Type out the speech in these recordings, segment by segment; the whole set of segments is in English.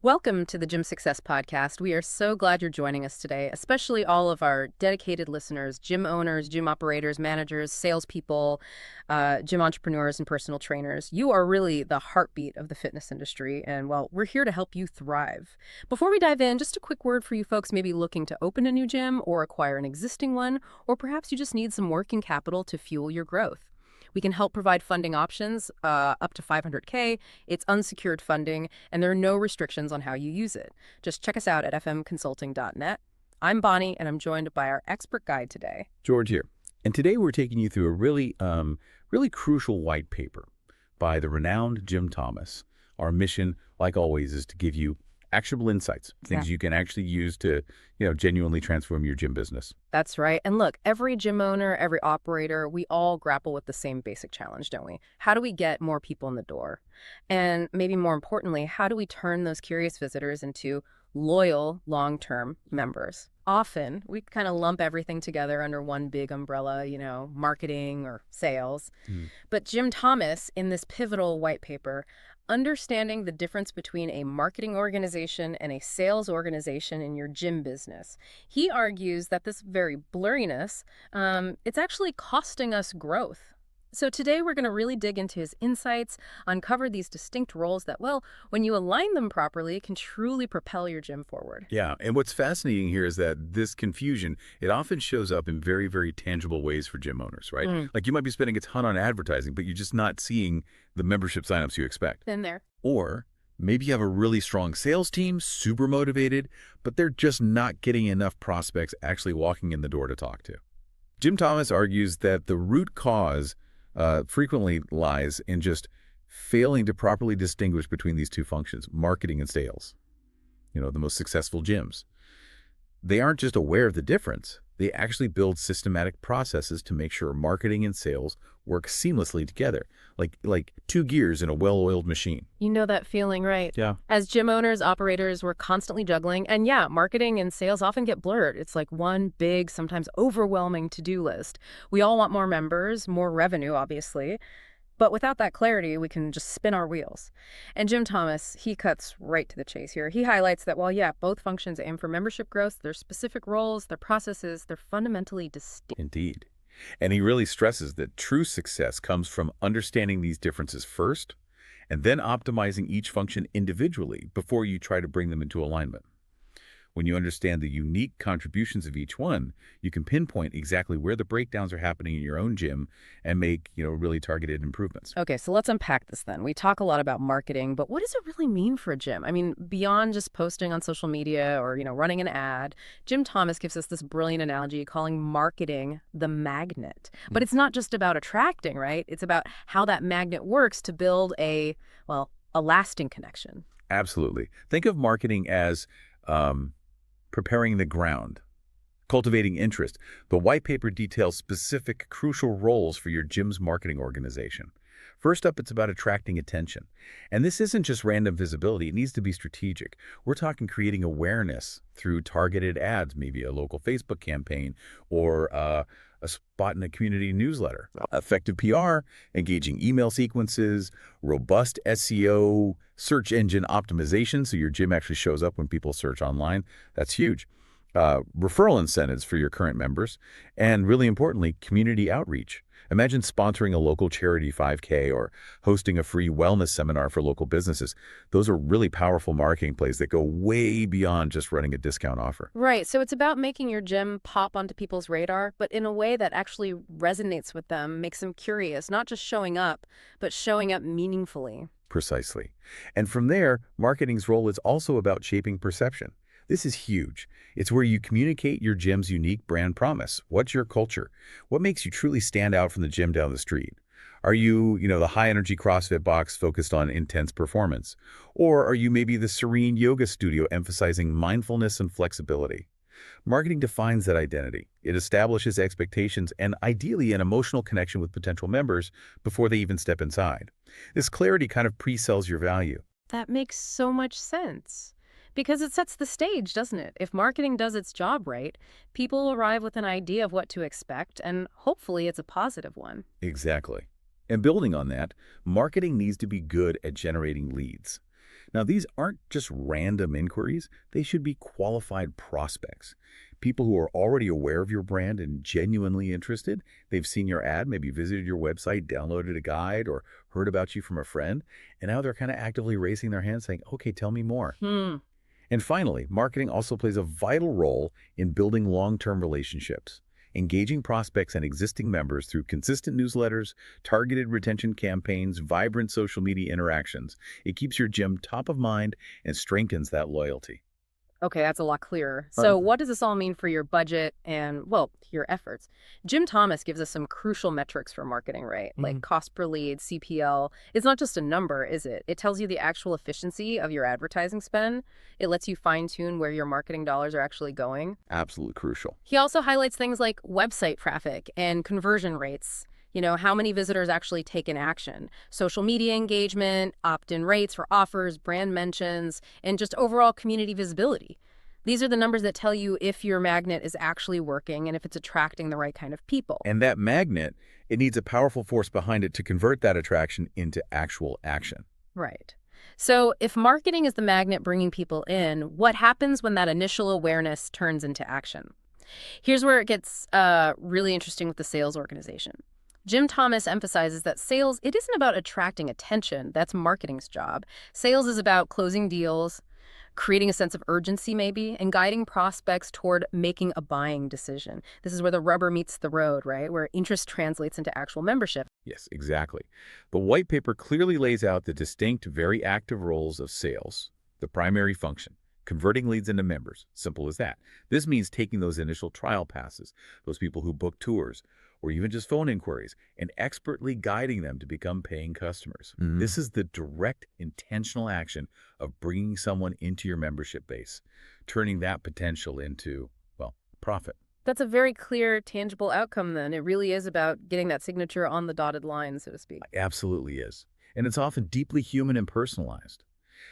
Welcome to the Gym Success Podcast. We are so glad you're joining us today, especially all of our dedicated listeners, gym owners, gym operators, managers, salespeople, gym entrepreneurs, and personal trainers. You are really the heartbeat of the fitness industry, and well, we're here to help you thrive. Before we dive in, just a quick word for you folks maybe looking to open a new gym or acquire an existing one, or perhaps you just need some working capital to fuel your growth. We can help provide funding options up to 500K. It's unsecured funding, and there are no restrictions on how you use it. Just check us out at fmconsulting.net. I'm Bonnie, and I'm joined by our expert guide today. George here. And today we're taking you through a really crucial white paper by the renowned Jim Thomas. Our mission, like always, is to give you actionable insights, things you can actually use to, genuinely transform your gym business. That's right. And look, every gym owner, every operator, we all grapple with the same basic challenge, don't we? How do we get more people in the door? And maybe more importantly, how do we turn those curious visitors into loyal, long-term members? Often, we kind of lump everything together under one big umbrella, marketing or sales. But Jim Thomas, in this pivotal white paper, understanding the difference between a marketing organization and a sales organization in your gym business. He argues that this very blurriness, it's actually costing us growth. So today we're going to really dig into his insights, uncover these distinct roles that, well, when you align them properly, can truly propel your gym forward. Yeah, and what's fascinating here is that this confusion, it often shows up in very, very tangible ways for gym owners, right? Like you might be spending a ton on advertising, but you're just not seeing the membership signups you expect. Been there. Or maybe you have a really strong sales team, super motivated, but they're just not getting enough prospects actually walking in the door to talk to. Jim Thomas argues that the root cause frequently lies in just failing to properly distinguish between these two functions, marketing and sales. The most successful gyms. They aren't just aware of the difference, they actually build systematic processes to make sure marketing and sales work seamlessly together, like two gears in a well-oiled machine. You know that feeling, right? Yeah. As gym owners, operators, we're constantly juggling. And yeah, marketing and sales often get blurred. It's like one big, sometimes overwhelming to-do list. We all want more members, more revenue, obviously. But without that clarity, we can just spin our wheels. And Jim Thomas, he cuts right to the chase here. He highlights that while, both functions aim for membership growth, their specific roles, their processes, they're fundamentally distinct. Indeed. And he really stresses that true success comes from understanding these differences first, and then optimizing each function individually before you try to bring them into alignment. When you understand the unique contributions of each one, you can pinpoint exactly where the breakdowns are happening in your own gym and make, really targeted improvements. Okay, so let's unpack this then. We talk a lot about marketing, but what does it really mean for a gym? I mean, beyond just posting on social media or, running an ad, Jim Thomas gives us this brilliant analogy calling marketing the magnet. But it's not just about attracting, right? It's about how that magnet works to build a lasting connection. Absolutely. Think of marketing as preparing the ground, cultivating interest. The white paper details specific, crucial roles for your gym's marketing organization. First up, it's about attracting attention. And this isn't just random visibility. It needs to be strategic. We're talking creating awareness through targeted ads, maybe a local Facebook campaign or a spot in a community newsletter. Effective PR, engaging email sequences, robust SEO, search engine optimization, so your gym actually shows up when people search online. That's huge. Referral incentives for your current members, and really importantly, community outreach. Imagine sponsoring a local charity 5K or hosting a free wellness seminar for local businesses. Those are really powerful marketing plays that go way beyond just running a discount offer. Right. So it's about making your gym pop onto people's radar, but in a way that actually resonates with them, makes them curious, not just showing up, but showing up meaningfully. Precisely. And from there, marketing's role is also about shaping perception. This is huge. It's where you communicate your gym's unique brand promise. What's your culture? What makes you truly stand out from the gym down the street? Are you, the high-energy CrossFit box focused on intense performance? Or are you maybe the serene yoga studio emphasizing mindfulness and flexibility? Marketing defines that identity. It establishes expectations and ideally an emotional connection with potential members before they even step inside. This clarity kind of pre-sells your value. That makes so much sense. Because it sets the stage, doesn't it? If marketing does its job right, people arrive with an idea of what to expect, and hopefully it's a positive one. Exactly. And building on that, marketing needs to be good at generating leads. Now, these aren't just random inquiries. They should be qualified prospects. People who are already aware of your brand and genuinely interested. They've seen your ad, maybe visited your website, downloaded a guide, or heard about you from a friend, and now they're kind of actively raising their hands saying, okay, tell me more. Hmm. And finally, marketing also plays a vital role in building long-term relationships. Engaging prospects and existing members through consistent newsletters, targeted retention campaigns, vibrant social media interactions. It keeps your gym top of mind and strengthens that loyalty. Okay, that's a lot clearer. So Um, what does this all mean for your budget and, well, your efforts? Jim Thomas gives us some crucial metrics for marketing, right? Like cost per lead, CPL. It's not just a number, is it? It tells you the actual efficiency of your advertising spend. It lets you fine-tune where your marketing dollars are actually going. Absolutely crucial. He also highlights things like website traffic and conversion rates. How many visitors actually take an action, social media engagement, opt-in rates for offers, brand mentions, and just overall community visibility. These are the numbers that tell you if your magnet is actually working and if it's attracting the right kind of people. And that magnet, it needs a powerful force behind it to convert that attraction into actual action. Right. So if marketing is the magnet bringing people in, what happens when that initial awareness turns into action? Here's where it gets really interesting with the sales organization. Jim Thomas emphasizes that sales, it isn't about attracting attention. That's marketing's job. Sales is about closing deals, creating a sense of urgency maybe, and guiding prospects toward making a buying decision. This is where the rubber meets the road, right? Where interest translates into actual membership. Yes, exactly. The white paper clearly lays out the distinct, very active roles of sales, the primary function, converting leads into members. Simple as that. This means taking those initial trial passes, those people who book tours, or even just phone inquiries, and expertly guiding them to become paying customers. This is the direct, intentional action of bringing someone into your membership base, turning that potential into, well, profit. That's a very clear, tangible outcome then. It really is about getting that signature on the dotted line, so to speak. It absolutely is. And it's often deeply human and personalized.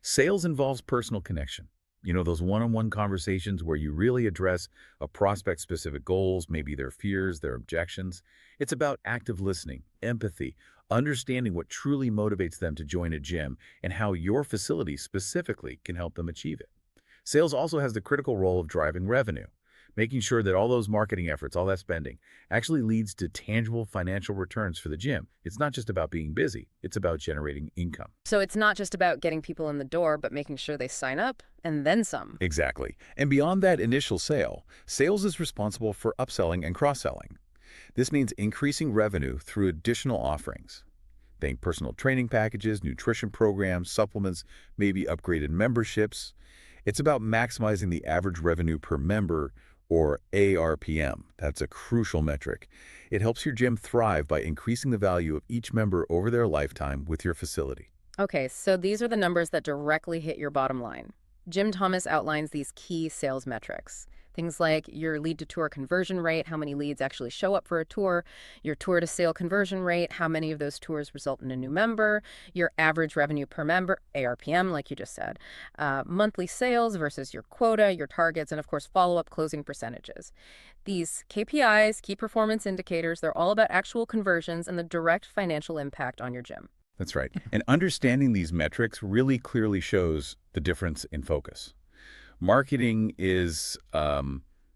Sales involves personal connection. Those one-on-one conversations where you really address a prospect's specific goals, maybe their fears, their objections. It's about active listening, empathy, understanding what truly motivates them to join a gym and how your facility specifically can help them achieve it. Sales also has the critical role of driving revenue, making sure that all those marketing efforts, all that spending, actually leads to tangible financial returns for the gym. It's not just about being busy, it's about generating income. So it's not just about getting people in the door, but making sure they sign up and then some. Exactly. And beyond that initial sale, sales is responsible for upselling and cross-selling. This means increasing revenue through additional offerings. Think personal training packages, nutrition programs, supplements, maybe upgraded memberships. It's about maximizing the average revenue per member, or ARPM. That's a crucial metric. It helps your gym thrive by increasing the value of each member over their lifetime with your facility. Okay, so these are the numbers that directly hit your bottom line. Jim Thomas outlines these key sales metrics. Things like your lead to tour conversion rate, how many leads actually show up for a tour, your tour to sale conversion rate, how many of those tours result in a new member, your average revenue per member, ARPM, like you just said, monthly sales versus your quota, your targets, and of course, follow-up closing percentages. These KPIs, key performance indicators, they're all about actual conversions and the direct financial impact on your gym. That's right. And understanding these metrics really clearly shows the difference in focus. Marketing is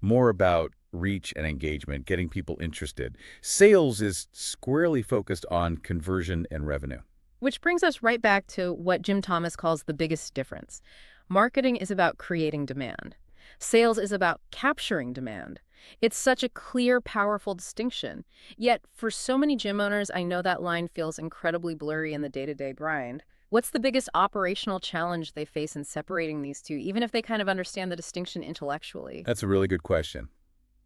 more about reach and engagement, getting people interested. Sales is squarely focused on conversion and revenue. Which brings us right back to what Jim Thomas calls the biggest difference. Marketing is about creating demand. Sales is about capturing demand. It's such a clear, powerful distinction. Yet, for so many gym owners, I know that line feels incredibly blurry in the day-to-day grind. What's the biggest operational challenge they face in separating these two, even if they kind of understand the distinction intellectually? That's a really good question.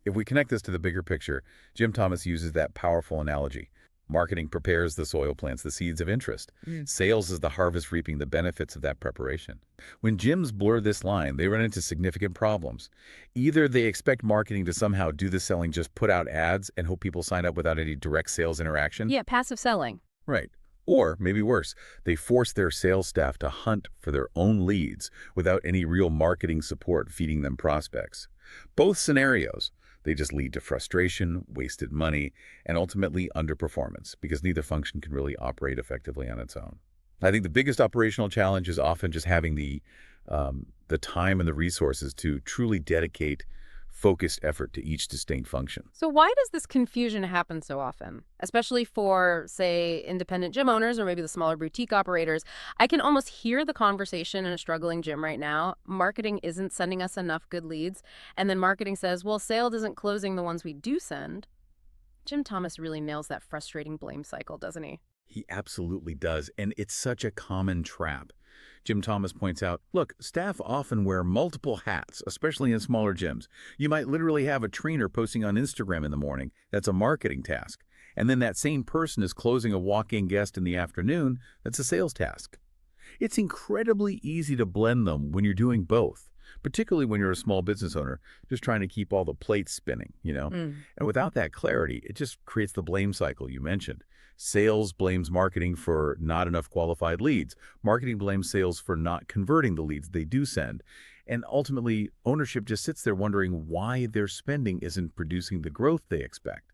If we connect this to the bigger picture, Jim Thomas uses that powerful analogy. Marketing prepares the soil, plants the seeds of interest. Sales is the harvest, reaping the benefits of that preparation. When gyms blur this line, they run into significant problems. Either they expect marketing to somehow do the selling, just put out ads and hope people sign up without any direct sales interaction. Yeah, passive selling. Right. Or, maybe worse, they force their sales staff to hunt for their own leads without any real marketing support feeding them prospects. Both scenarios, they just lead to frustration, wasted money, and ultimately underperformance because neither function can really operate effectively on its own. I think the biggest operational challenge is often just having the time and the resources to truly dedicate focused effort to each distinct function. So why does this confusion happen so often? Especially for, say, independent gym owners or maybe the smaller boutique operators. I can almost hear the conversation in a struggling gym right now. Marketing isn't sending us enough good leads. And then marketing says, well, sales isn't closing the ones we do send. Jim Thomas really nails that frustrating blame cycle, doesn't he? He absolutely does, and it's such a common trap. Jim Thomas points out, look, staff often wear multiple hats, especially in smaller gyms. You might literally have a trainer posting on Instagram in the morning. That's a marketing task. And then that same person is closing a walk-in guest in the afternoon. That's a sales task. It's incredibly easy to blend them when you're doing both, particularly when you're a small business owner, just trying to keep all the plates spinning. And without that clarity, it just creates the blame cycle you mentioned. Sales blames marketing for not enough qualified leads. Marketing blames sales for not converting the leads they do send. And ultimately, ownership just sits there wondering why their spending isn't producing the growth they expect.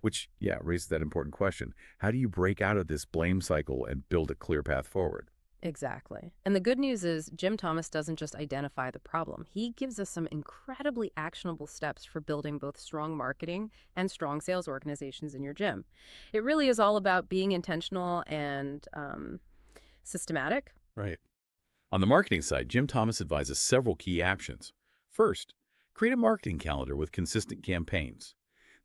Which, yeah, raises that important question. How do you break out of this blame cycle and build a clear path forward? Exactly. And the good news is Jim Thomas doesn't just identify the problem. He gives us some incredibly actionable steps for building both strong marketing and strong sales organizations in your gym. It really is all about being intentional and systematic. Right. On the marketing side, Jim Thomas advises several key actions. First, create a marketing calendar with consistent campaigns.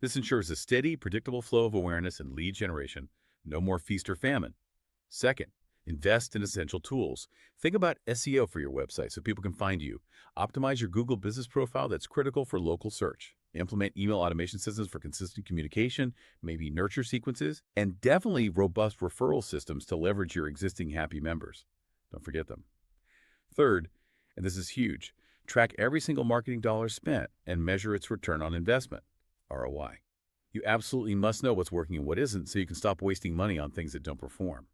This ensures a steady, predictable flow of awareness and lead generation, no more feast or famine. Second, invest in essential tools. Think about SEO for your website so people can find you. Optimize your Google business profile that's critical for local search. Implement email automation systems for consistent communication, maybe nurture sequences, and definitely robust referral systems to leverage your existing happy members. Don't forget them. Third, and this is huge, track every single marketing dollar spent and measure its return on investment, ROI. You absolutely must know what's working and what isn't so you can stop wasting money on things that don't perform.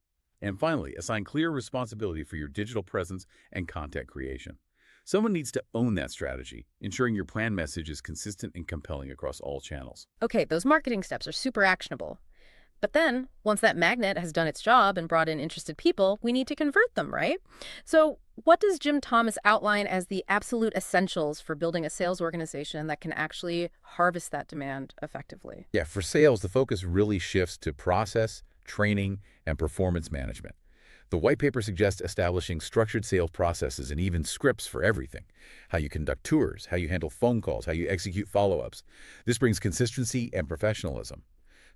And finally, assign clear responsibility for your digital presence and content creation. Someone needs to own that strategy, ensuring your plan message is consistent and compelling across all channels. Okay, those marketing steps are super actionable. But then, once that magnet has done its job and brought in interested people, we need to convert them, right? So what does Jim Thomas outline as the absolute essentials for building a sales organization that can actually harvest that demand effectively? Yeah, for sales, the focus really shifts to process, training, and performance management. The white paper suggests establishing structured sales processes and even scripts for everything. How you conduct tours, how you handle phone calls, how you execute follow-ups. This brings consistency and professionalism.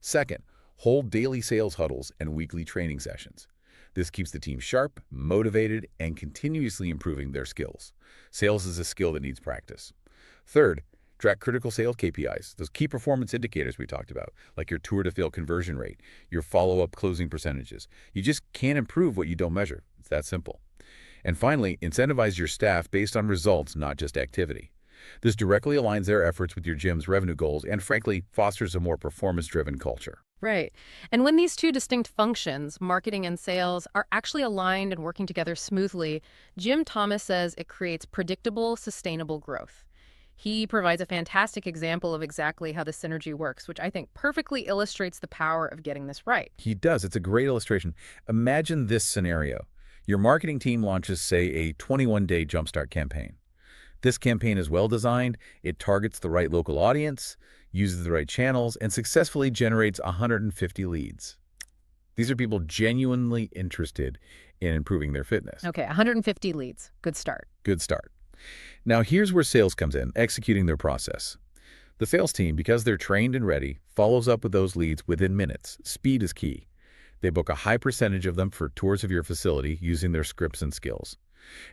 Second, hold daily sales huddles and weekly training sessions. This keeps the team sharp, motivated, and continuously improving their skills. Sales is a skill that needs practice. Third, track critical sales KPIs, those key performance indicators we talked about, like your tour-to-fail conversion rate, your follow-up closing percentages. You just can't improve what you don't measure. It's that simple. And finally, incentivize your staff based on results, not just activity. This directly aligns their efforts with your gym's revenue goals and, frankly, fosters a more performance-driven culture. Right. And when these two distinct functions, marketing and sales, are actually aligned and working together smoothly, Jim Thomas says it creates predictable, sustainable growth. He provides a fantastic example of exactly how the synergy works, which I think perfectly illustrates the power of getting this right. He does. It's a great illustration. Imagine this scenario. Your marketing team launches, say, a 21-day Jumpstart campaign. This campaign is well-designed, it targets the right local audience, uses the right channels, and successfully generates 150 leads. These are people genuinely interested in improving their fitness. Okay, 150 leads. Good start. Good start. Now, here's where sales comes in, executing their process. The sales team, because they're trained and ready, follows up with those leads within minutes. Speed is key. They book a high percentage of them for tours of your facility using their scripts and skills.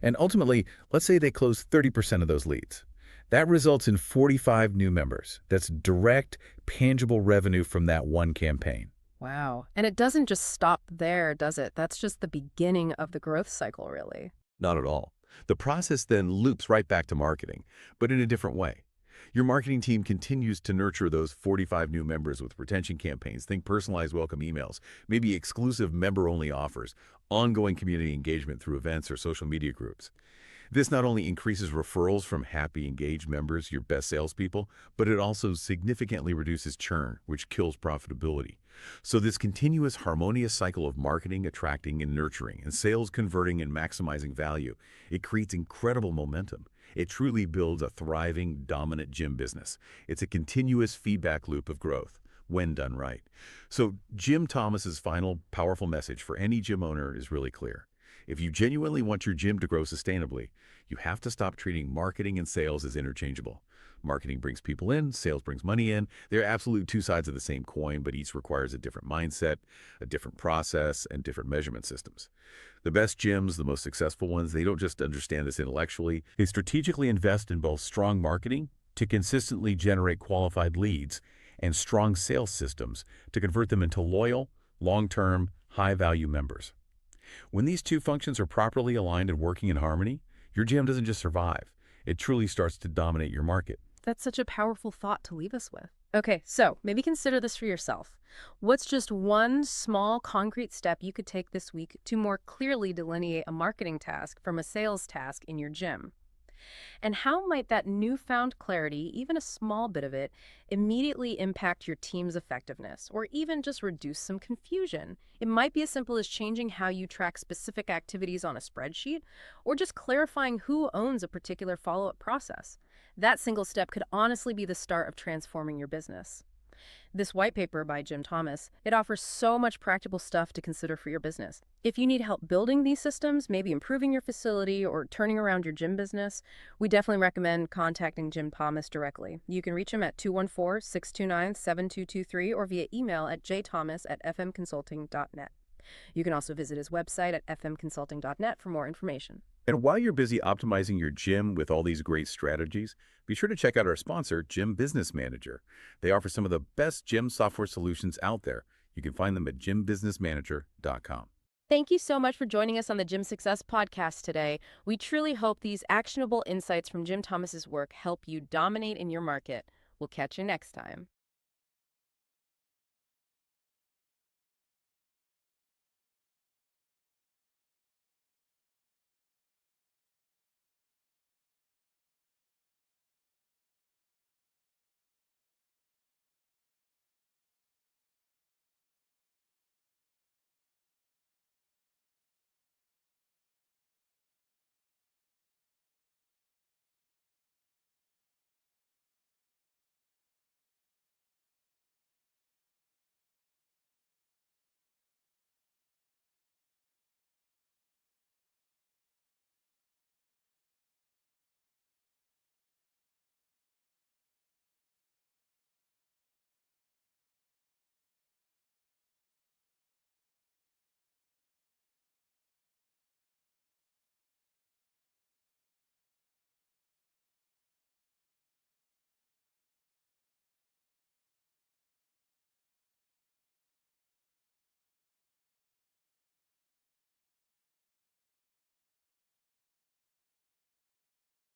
And ultimately, let's say they close 30% of those leads. That results in 45 new members. That's direct, tangible revenue from that one campaign. Wow. And it doesn't just stop there, does it? That's just the beginning of the growth cycle, really. Not at all. The process then loops right back to marketing, but in a different way. Your marketing team continues to nurture those 45 new members with retention campaigns. Think personalized welcome emails, maybe exclusive member-only offers, ongoing community engagement through events or social media groups. This not only increases referrals from happy, engaged members, your best salespeople, but it also significantly reduces churn, which kills profitability. So this continuous harmonious cycle of marketing, attracting, and nurturing, and sales converting and maximizing value, it creates incredible momentum. It truly builds a thriving, dominant gym business. It's a continuous feedback loop of growth when done right. So Jim Thomas's final powerful message for any gym owner is really clear. If you genuinely want your gym to grow sustainably, you have to stop treating marketing and sales as interchangeable. Marketing brings people in, sales brings money in. They're absolutely two sides of the same coin, but each requires a different mindset, a different process, and different measurement systems. The best gyms, the most successful ones, they don't just understand this intellectually. They strategically invest in both strong marketing to consistently generate qualified leads and strong sales systems to convert them into loyal, long-term, high-value members. When these two functions are properly aligned and working in harmony, your gym doesn't just survive. It truly starts to dominate your market. That's such a powerful thought to leave us with. Okay, so maybe consider this for yourself. What's just one small, concrete step you could take this week to more clearly delineate a marketing task from a sales task in your gym? And how might that newfound clarity, even a small bit of it, immediately impact your team's effectiveness or even just reduce some confusion? It might be as simple as changing how you track specific activities on a spreadsheet or just clarifying who owns a particular follow-up process. That single step could honestly be the start of transforming your business. This white paper by Jim Thomas, it offers so much practical stuff to consider for your business. If you need help building these systems, maybe improving your facility or turning around your gym business, we definitely recommend contacting Jim Thomas directly. You can reach him at 214-629-7223 or via email at jthomas@fmconsulting.net. You can also visit his website at fmconsulting.net for more information. And while you're busy optimizing your gym with all these great strategies, be sure to check out our sponsor, Gym Business Manager. They offer some of the best gym software solutions out there. You can find them at gymbusinessmanager.com. Thank you so much for joining us on the Gym Success Podcast today. We truly hope these actionable insights from Jim Thomas's work help you dominate in your market. We'll catch you next time.